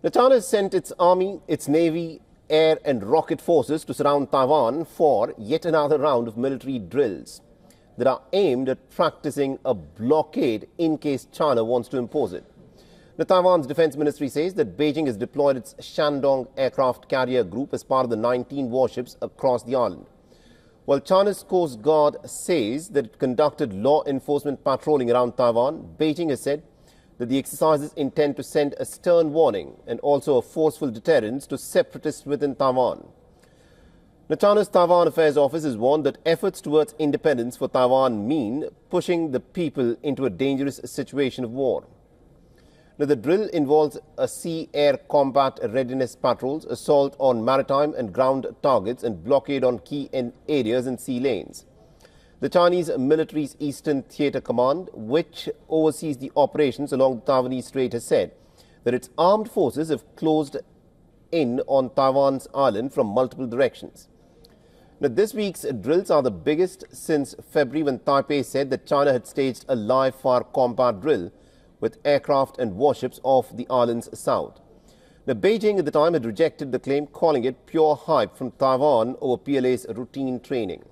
China has sent its army, its navy, air and rocket forces to surround Taiwan for yet another round of military drills that are aimed at practicing a blockade in case China wants to impose it. Taiwan's defense ministry says that Beijing has deployed its Shandong aircraft carrier group as part of the 19 warships across the island. While China's Coast Guard says that it conducted law enforcement patrolling around Taiwan, Beijing has said that the exercises intend to send a stern warning and also a forceful deterrence to separatists within Taiwan. China's Taiwan Affairs Office has warned that efforts towards independence for Taiwan mean pushing the people into a dangerous situation of war. The drill involves a sea-air combat readiness patrols, assault on maritime and ground targets and blockade on key areas and sea lanes. The Chinese military's Eastern Theatre Command, which oversees the operations along the Taiwanese Strait, has said that its armed forces have closed in on Taiwan's island from multiple directions. This week's drills are the biggest since February, when Taipei said that China had staged a live-fire combat drill with aircraft and warships off the island's south. Beijing at the time had rejected the claim, calling it pure hype from Taiwan over PLA's routine training.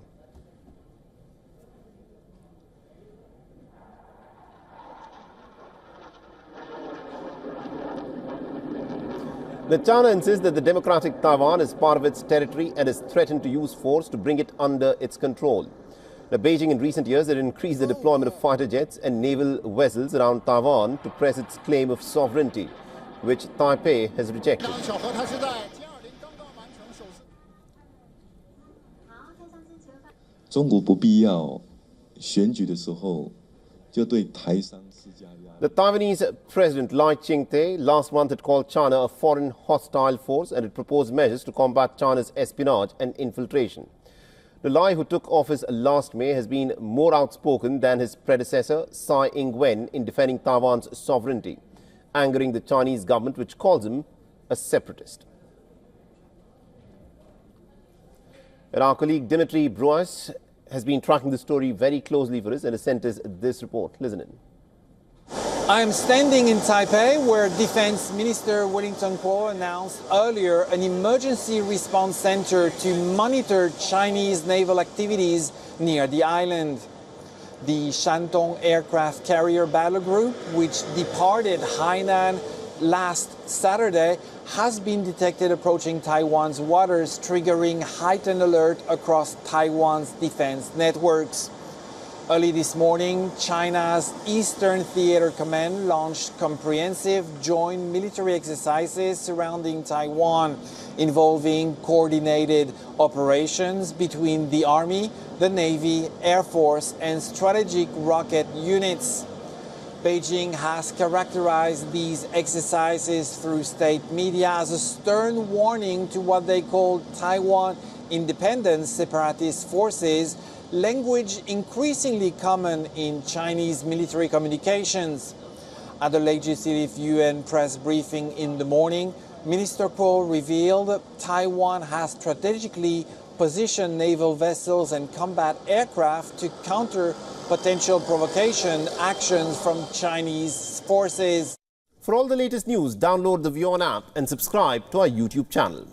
China insists that the democratic Taiwan is part of its territory and has threatened to use force to bring it under its control. Beijing in recent years had increased the deployment of fighter jets and naval vessels around Taiwan to press its claim of sovereignty, which Taipei has rejected. The Taiwanese President Ching-te last month had called China a foreign hostile force and had proposed measures to combat China's espionage and infiltration. Lai, who took office last May, has been more outspoken than his predecessor, Tsai Ing-wen, in defending Taiwan's sovereignty, angering the Chinese government, which calls him a separatist. And our colleague Dimitri Bruas has been tracking the story very closely for us and has sent us this report. Listen in. I am standing in Taipei, where Defense Minister Wellington Kuo announced earlier an emergency response center to monitor Chinese naval activities near the island. The Shandong aircraft carrier battle group, which departed Hainan last Saturday, has been detected approaching Taiwan's waters, triggering heightened alert across Taiwan's defense networks. Early this morning, China's Eastern Theatre Command launched comprehensive joint military exercises surrounding Taiwan, involving coordinated operations between the Army, the Navy, Air Force, and strategic rocket units. Beijing has characterized these exercises through state media as a stern warning to what they call Taiwan independent separatist forces, language increasingly common in Chinese military communications. At the legislative UN press briefing in the morning, Minister Kuo revealed Taiwan has strategically positioned naval vessels and combat aircraft to counter potential provocation actions from Chinese forces. For all the latest news, download the WION app and subscribe to our YouTube channel.